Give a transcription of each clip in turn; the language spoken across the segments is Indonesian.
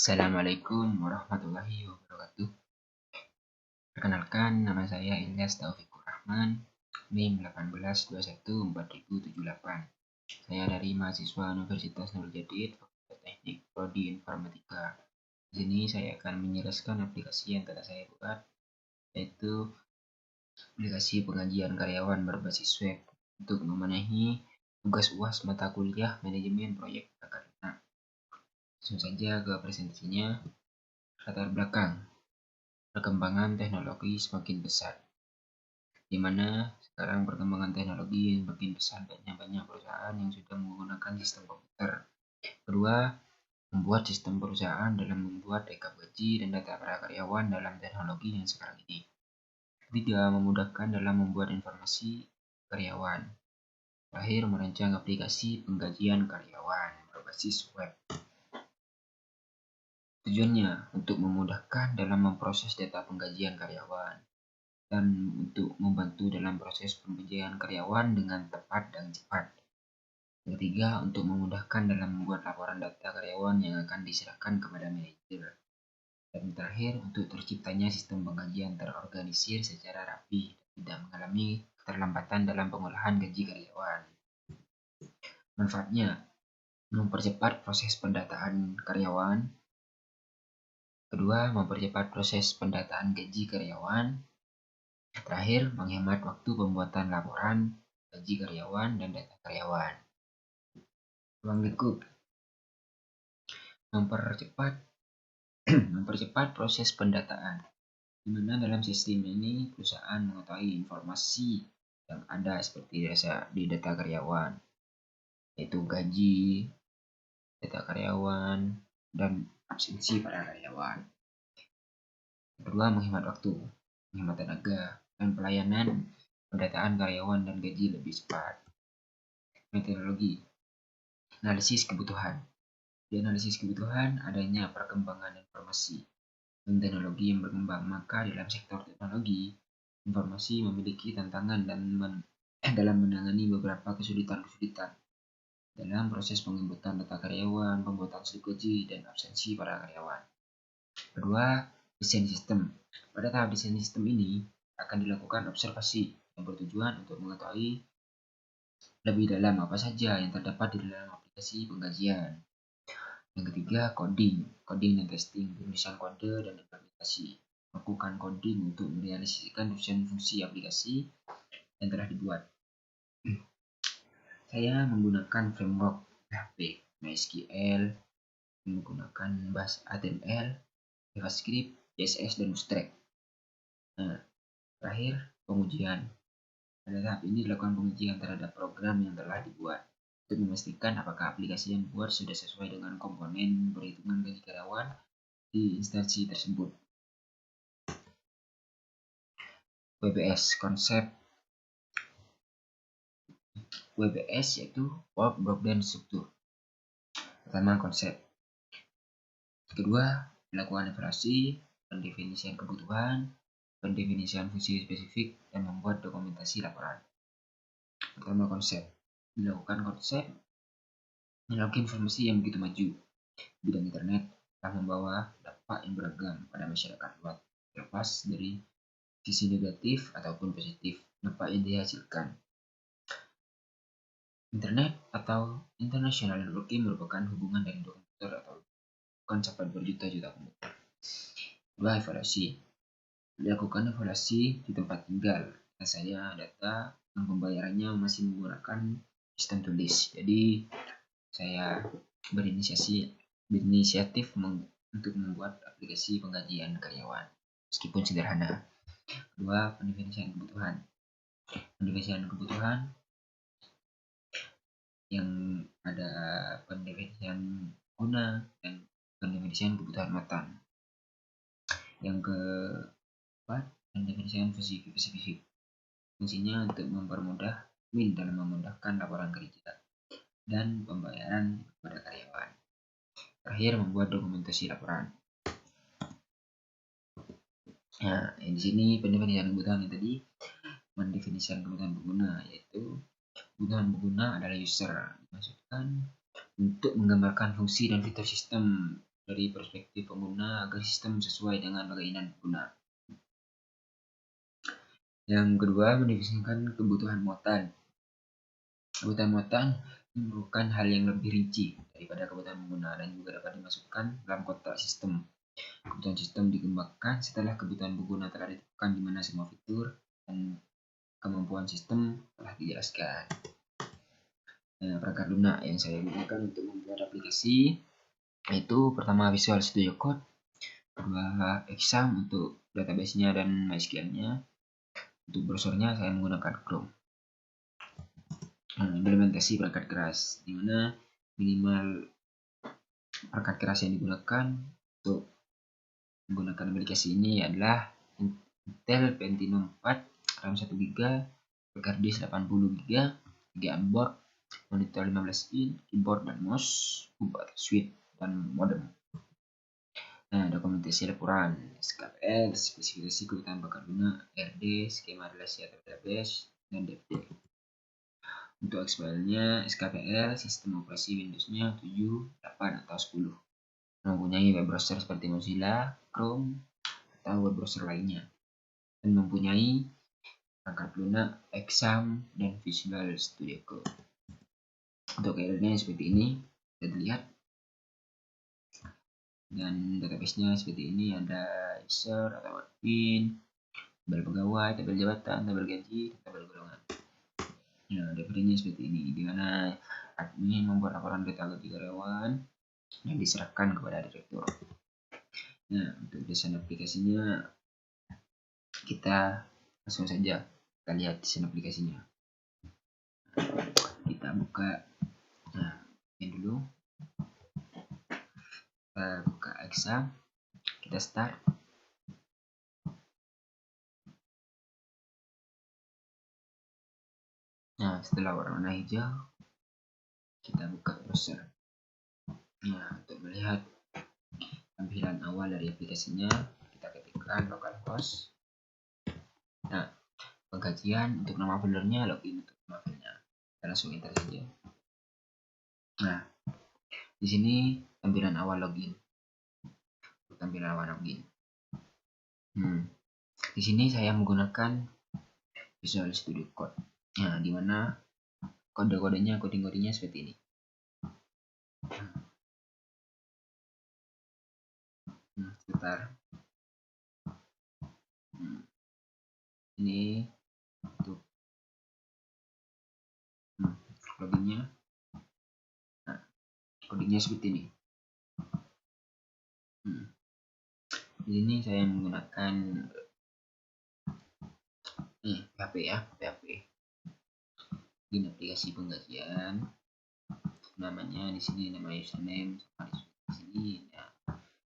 Assalamualaikum warahmatullahi wabarakatuh. Perkenalkan, nama saya Ilyas Taufikur Rahman, NIM 18214078. Saya dari mahasiswa Universitas Nurul Jadid, Fakultas Teknik, Prodi Informatika. Di sini saya akan menjelaskan aplikasi yang telah saya buat, yaitu aplikasi pengajian karyawan berbasis web untuk memenuhi tugas UAS mata kuliah manajemen proyek prakarya. Langsung saja ke presentasinya. Latar belakang. Perkembangan teknologi semakin pesat, di mana sekarang perkembangan teknologi semakin pesat dan banyak perusahaan yang sudah menggunakan sistem komputer. Kedua, membuat sistem perusahaan dalam membuat rekap gaji dan data para karyawan dalam teknologi yang sekarang ini. Ketiga, memudahkan dalam membuat informasi karyawan. Terakhir, merancang aplikasi penggajian karyawan berbasis web. Tujuannya untuk memudahkan dalam memproses data penggajian karyawan dan untuk membantu dalam proses pemberdayaan karyawan dengan tepat dan cepat. Yang ketiga, untuk memudahkan dalam membuat laporan data karyawan yang akan diserahkan kepada manajer. Dan terakhir, untuk terciptanya sistem penggajian terorganisir secara rapi dan tidak mengalami keterlambatan dalam pengolahan gaji karyawan. Manfaatnya, mempercepat proses pendataan karyawan. Kedua, mempercepat proses pendataan gaji karyawan. Terakhir, menghemat waktu pembuatan laporan gaji karyawan dan data karyawan. Ruang lingkup. Mempercepat proses pendataan, di mana dalam sistem ini perusahaan mengetahui informasi yang ada seperti di data karyawan, yaitu gaji, data karyawan, dan absensi pada karyawan. Kedua, menghemat waktu, menghemat tenaga, dan pelayanan pendataan karyawan dan gaji lebih cepat. Metodologi. Analisis kebutuhan. Di analisis kebutuhan adanya perkembangan informasi dan teknologi yang berkembang, maka dalam sektor teknologi, informasi memiliki tantangan dan dalam menangani beberapa kesulitan dalam proses penginputan data karyawan, pembuatan slip gaji, dan absensi para karyawan. Kedua, desain sistem. Pada tahap desain sistem ini akan dilakukan observasi yang bertujuan untuk mengetahui lebih dalam apa saja yang terdapat di dalam aplikasi penggajian. Yang ketiga, coding dan testing, penulisan kode dan implementasi. Melakukan coding untuk merealisasikan fungsi aplikasi yang telah dibuat. Saya menggunakan framework PHP, MySQL, menggunakan bahasa HTML, JavaScript, CSS, dan Bootstrap. Nah, terakhir, pengujian. Pada tahap ini dilakukan pengujian terhadap program yang telah dibuat untuk memastikan apakah aplikasi yang dibuat sudah sesuai dengan komponen perhitungan gaji karyawan di instansi tersebut. WBS. Konsep WBS yaitu Work Breakdown Struktur. Pertama, konsep. Kedua, melakukan evaluasi, pendefinisian kebutuhan, pendefinisian fungsi spesifik, dan membuat dokumentasi laporan. Pertama, konsep. Dilakukan konsep menyalakan informasi yang begitu maju. Bidang internet telah membawa dampak yang beragam pada masyarakat luas, terlepas dari sisi negatif ataupun positif dampak yang dihasilkan. Internet atau international networking merupakan hubungan dari dua komputer atau mencapai berjuta-juta komputer. Dua, evaluasi. Dilakukan evaluasi di tempat tinggal. Saya data dan pembayarannya masih menggunakan sistem tulis. Jadi saya berinisiatif untuk membuat aplikasi penggajian karyawan, meskipun sederhana. Kedua, pendefinisian kebutuhan. Pendefinisian kebutuhan yang ada pendefinisian guna dan pendefinisian kebutuhan matan. Yang keempat, pendefinisian fungsi spesifik. Fungsinya untuk mempermudah dalam memudahkan laporan kerja dan pembayaran kepada karyawan. Terakhir, membuat dokumentasi laporan. Nah, di sini pendefinisian kebutuhan yang tadi mendefinisikan kebutuhan pengguna, yaitu kebutuhan pengguna adalah user, dimaksudkan untuk menggambarkan fungsi dan fitur sistem dari perspektif pengguna agar sistem sesuai dengan keinginan pengguna. Yang kedua, mendefinisikan kebutuhan muatan. Kebutuhan muatan merupakan hal yang lebih rinci daripada kebutuhan pengguna dan juga dapat dimasukkan dalam kotak sistem. Kebutuhan sistem dikembangkan setelah kebutuhan pengguna telah ditentukan, di mana semua fitur dan kemampuan sistem telah dijelaskan. Perangkat lunak yang saya gunakan untuk membuat aplikasi yaitu pertama Visual Studio Code, kedua Exam untuk database-nya dan MySQL-nya. Untuk browsernya saya menggunakan Chrome. Implementasi perangkat keras, di mana minimal perangkat keras yang digunakan untuk menggunakan aplikasi ini adalah Intel Pentium 4, RAM 1GB, hard disk 80GB, 3 onboard, monitor 15 in, keyboard dan mouse, switch dan modem. Dokumentasi laporan SKPL, spesifikasi kebutuhan perangkat lunak, RD, skema relasi atau database, dan DFD. Untuk XML-nya, SKPL, sistem operasi Windows-nya 7, 8, atau 10. Mempunyai web browser seperti Mozilla, Chrome, atau web browser lainnya. Dan mempunyai perangkat lunak, Exam, dan Visual Studio Code. Untuk KL-nya seperti ini, bisa dilihat. Dan database-nya seperti ini, ada user atau admin, tabel pegawai, tabel jabatan, tabel gaji, tabel golongan. DVD-nya seperti ini, di mana admin membuat laporan data gaji karyawan yang diserahkan kepada direktur. Untuk desain aplikasinya kita langsung saja kita lihat desain aplikasinya. Kita buka ini dulu. Kita buka Exam, kita start. Setelah warna hijau, kita buka browser. Untuk melihat tampilan awal dari aplikasinya, kita ketikkan localhost. Pengkajian untuk nama foldernya, login untuk nama filenya. Kita langsung enter saja. Di sini tampilan awal login. Tampilan awal login. Di sini saya menggunakan Visual Studio Code. Di mana kode-kodenya, coding-codingnya seperti ini. Sebentar. Ini untuk loginnya. Codingnya seperti ini. Di sini saya menggunakan PHP ya, PHP. Ini aplikasi penggajian. Namanya di sini nama username, sama di sini ya.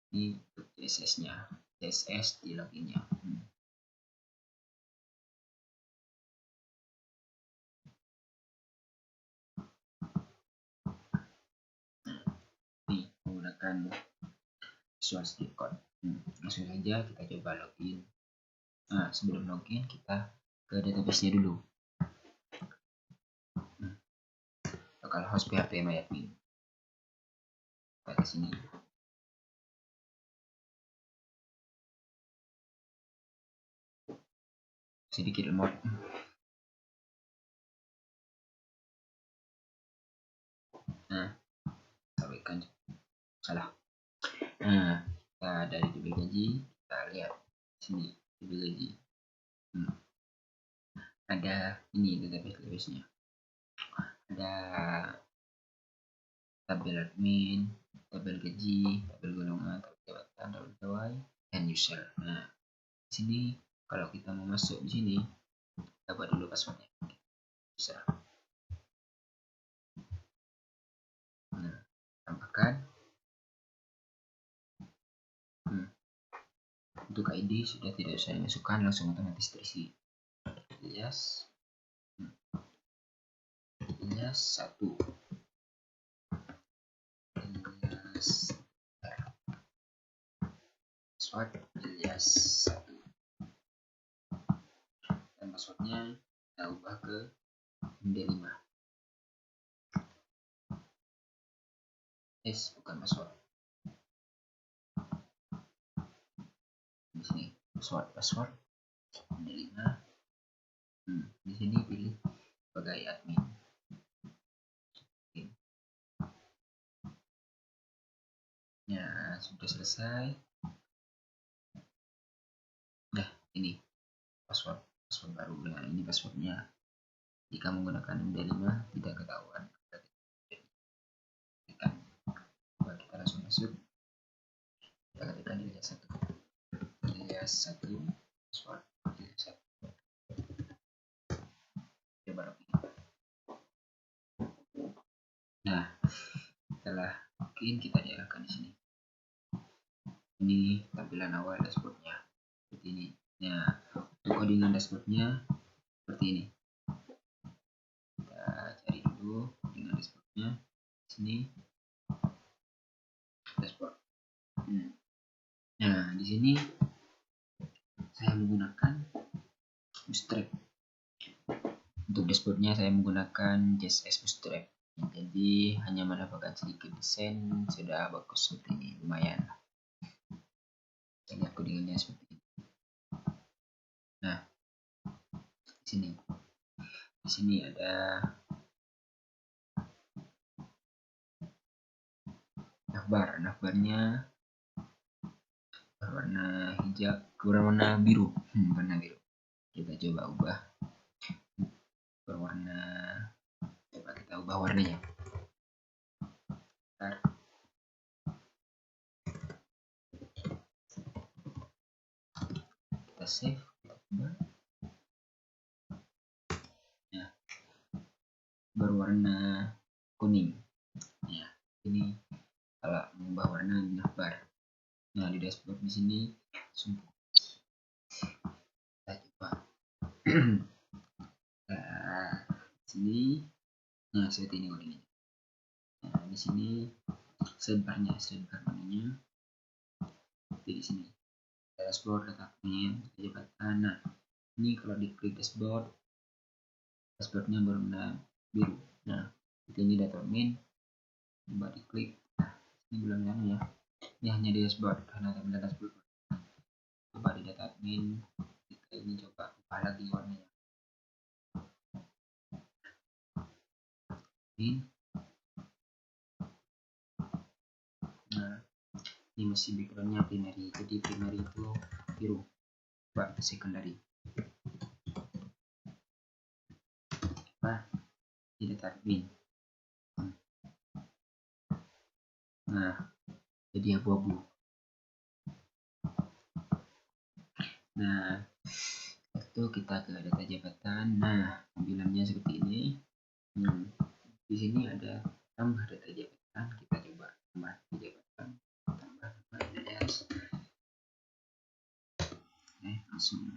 Ini untuk CSS-nya, CSS di loginnya. Ini menggunakan Visual Studio Code. Langsung saja kita coba login. Sebelum login kita ke database-nya dulu. Localhost PHP MyAdmin. Kita ke sini. Sedikit lemot. Sampaikan salah. Kita dari tabel gaji, kita lihat sini tabel gaji. Ada ini database-nya. Ada tabel admin, tabel gaji, tabel golongan, tabel jabatan, tabel pegawai, dan user. Di sini kalau kita mau masuk di sini, kita buat dulu passwordnya. User. Tambahkan. Untuk ID sudah tidak usah dimasukkan, langsung otomatis terisi. Ilyas 1. Password Ilyas 1. Dan passwordnya kita ubah ke MD5. Bukan password. Di sini password MD5. Di sini pilih sebagai admin. Ya, sudah selesai. Nah, ini password baru. Nah, ini passwordnya. Jika menggunakan MD5 tidak ketahuan. Coba kita langsung masuk. Kita ketikkan Ilyas 1 password Ilyas 1. Coba login. Nah, setelah login kita diarahkan di sini. Ini tampilan awal dashboardnya seperti ini. Nah, untuk codingan dashboardnya seperti ini. Kita cari dulu codingan dashboardnya. Sini dashboard. Nah, di sini saya menggunakan Bootstrap. Untuk dashboardnya saya menggunakan CSS Bootstrap. Jadi hanya menambahkan sedikit desain sudah bagus seperti ini, lumayan. Lihat codingannya seperti ini. Nah, di sini ada navbarnya berwarna hijau, berwarna biru, warna biru. Kita coba ubah berwarna, coba kita ubah warnanya. Bentar. Kita save, kita coba. Nah, berwarna kuning. Ya, ini kalau mengubah warna navbar. Nah, di dashboard di sini kita coba. Nah, sini, nah seperti ini codingnya. Nah, di sini sidebarnya, di sini dashboard, data admin, jabatan. Nah, ini kalau diklik dashboardnya berwarna biru. Nah, ini data admin, coba diklik. Nah, ini belum nyala ya. Ini hanya di dashboard, karena tampilan dashboard. Coba di data admin, kita ini coba ubah lagi warnanya. Nah, ini masih backgroundnya primary, jadi primary itu biru. Coba secondary. Nah, di data admin. Nah, jadi abu-abu. Nah, itu kita ke data jabatan. Nah, tampilannya seperti ini. Di sini ada tambah data jabatan. Kita coba tambah data jabatan. Tambah Ilyas. Langsung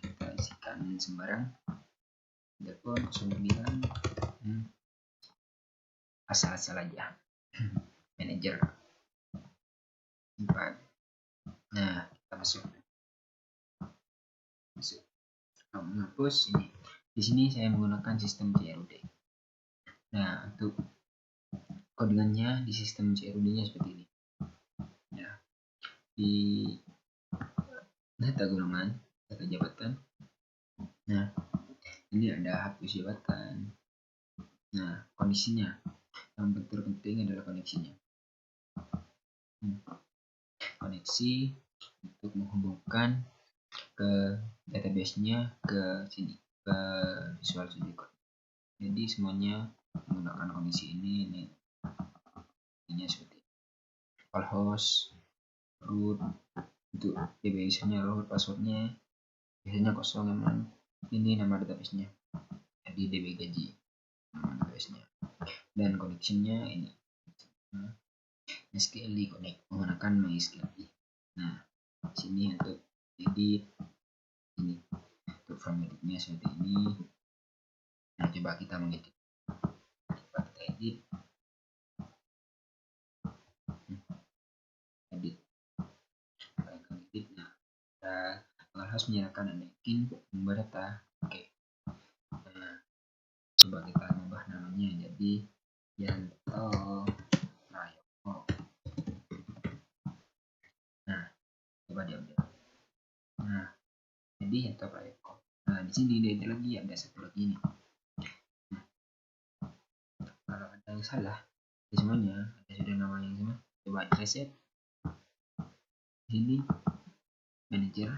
kita isikan sembarang. Telepon 09. Asal-asal aja. Manager. Simpan. Nah, kita masuk. Menghapus ini. Di sini saya menggunakan sistem CRUD. Nah, untuk codingannya di sistem CRUD-nya seperti ini. Ya, di data golongan, data jabatan. Nah, ini ada hapus jabatan. Nah, kondisinya yang terpenting adalah koneksinya. Koneksi untuk menghubungkan ke database-nya ke sini, ke Visual Studio Code. Jadi semuanya menggunakan koneksi ini seperti all host, root, untuk database-nya root, passwordnya biasanya kosong, emang ini nama database-nya, jadi DB gaji nama database-nya, dan connection-nya ini MySQL connect menggunakan MySQL. Nah, sini untuk edit ini, untuk formattingnya seperti ini. Nah, coba kita mengedit. Coba kita edit. Nah, kita harus menyalakan anakin mengubah data. Oke. Nah, coba kita ubah namanya jadi Yanto Prayoko. Nah, coba diambil. Jadi atau Prayoko. Nah di sini dia lagi ada satu lagi nih. Nah, kalau ada yang salah di semuanya ada sudah nama yang sama, coba reset di sini manajer.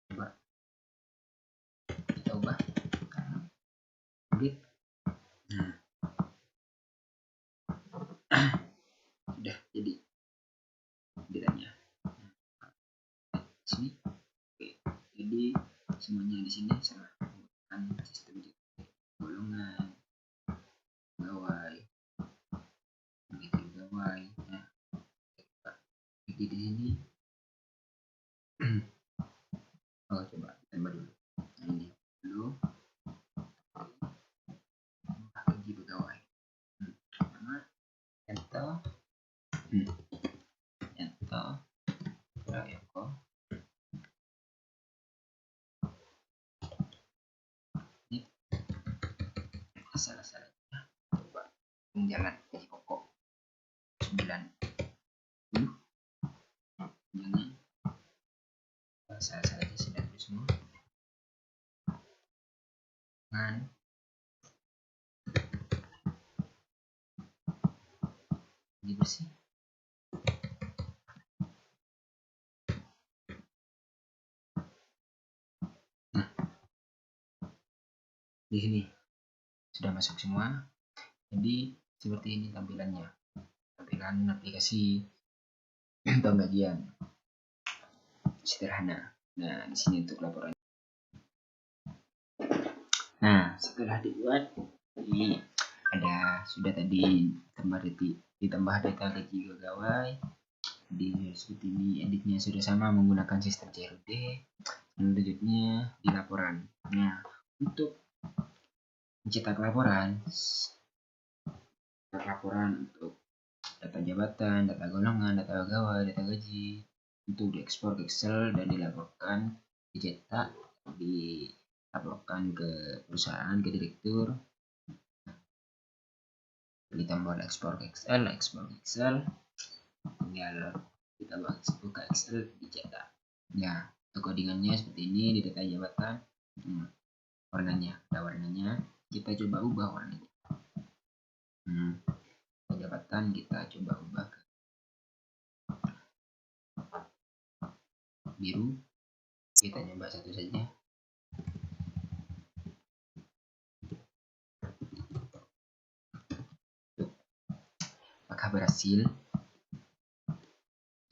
Coba kita ubah edit. Nah sudah jadi editannya sini. Oke, jadi semuanya di sini sama menggunakan sistem golongan pegawai begitu pegawai. Nah jadi di sini oh coba tambah dulu. Nah ini dulu gaji pegawai. Pertama enter enter Prayoko. Ini salah-salah coba jalan gaji pokok 90. Jangan salah-salah aja 90 semua. Kan ini bersih. Nah di sini sudah masuk semua. Jadi seperti ini tampilannya, tampilan aplikasi penggajian sederhana. Nah di sini untuk laporan. Nah setelah dibuat ini ada sudah tadi ditambah data gaji pegawai di seperti ini. Editnya sudah sama menggunakan sistem CRUD. Selanjutnya di laporan. Nah untuk mencetak laporan untuk data jabatan, data golongan, data pegawai, data gaji untuk diekspor ke Excel dan dilaporkan, dicetak, dilaporkan ke perusahaan, ke direktur, ditambah ekspor ke Excel, tinggal kita buka Excel, dicetak. Ya untuk codingannya seperti ini di data jabatan. Warnanya ada warnanya, kita coba ubah warnanya. Jabatan kita coba ubah ke biru. Kita coba satu saja. Apakah berhasil?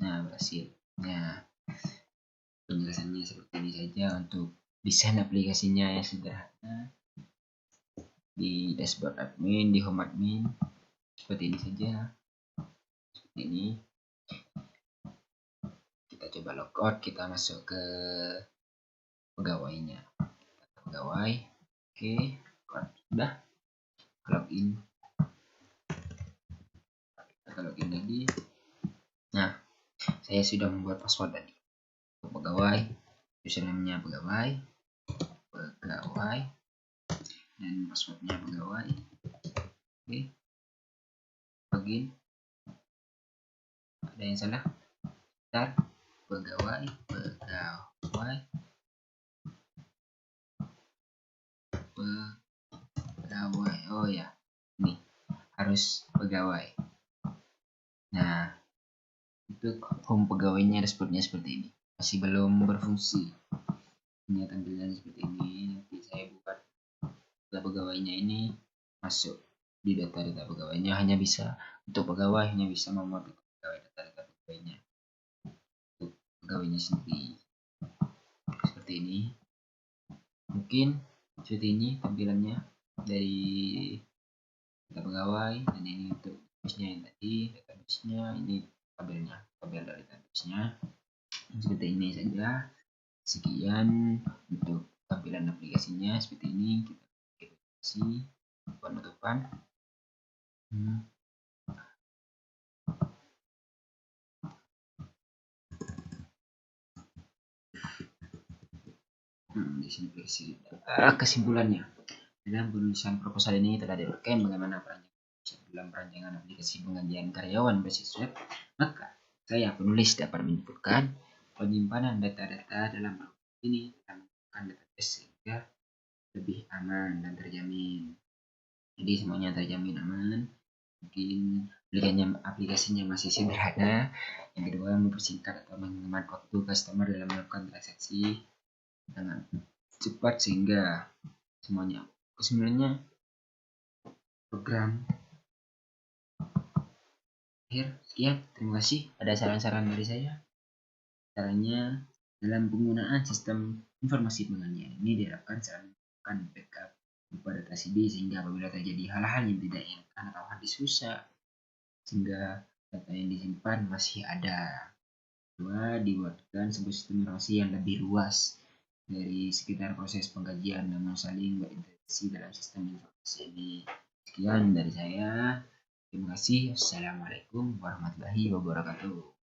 Nah berhasil. Nah penjelasannya seperti ini saja untuk desain aplikasinya yang sederhana. Di dashboard admin, di home admin seperti ini saja. Seperti ini. Kita coba logout, kita masuk ke pegawainya. Pegawai, oke, sudah login. Kita login lagi. Nah, saya sudah membuat password tadi. Untuk pegawai, username-nya pegawai, dan passwordnya pegawai. Oke, login. Ada yang salah? Bentar. Pegawai. Oh ya, ini harus pegawai. Nah, untuk home pegawainya dashboardnya seperti ini, masih belum berfungsi. Ini tampilan seperti ini. Nanti saya buat data pegawainya ini masuk di data pegawainya, hanya bisa untuk pegawai, hanya bisa memuat data pegawainya untuk pegawainya sendiri. Seperti ini. Mungkin seperti ini tampilannya dari data pegawai, dan ini untuk database-nya yang tadi, database-nya ini tabel dari database-nya. Seperti ini saja. Sekian untuk tampilan aplikasinya seperti ini. Kita kasih penutupan. Di sini kesimpulannya. Dalam penulisan proposal ini telah diuraikan bagaimana dalam perancangan aplikasi penggajian karyawan berbasis web. Maka Saya penulis dapat menyebutkan penyimpanan data-data dalam program ini akan menggunakan database sehingga lebih aman dan terjamin. Jadi semuanya terjamin aman. Mungkin aplikasinya masih sederhana. Yang kedua, mempersingkat atau menghemat waktu customer dalam melakukan transaksi dengan cepat sehingga semuanya. Sebenarnya program akhir sekian. Terima kasih. Ada saran-saran dari saya. Caranya dalam penggunaan sistem informasi penganiayaan ini diharapkan selalu melakukan backup berupa data CD sehingga apabila terjadi hal-hal yang tidak diinginkan atau hadis rusak sehingga data yang disimpan masih ada. Kedua, dibuatkan sebuah sistem informasi yang lebih luas dari sekitar proses pengkajian namun saling berintegrasi dalam sistem informasi ini. Sekian dari saya. Terima kasih. Assalamualaikum warahmatullahi wabarakatuh.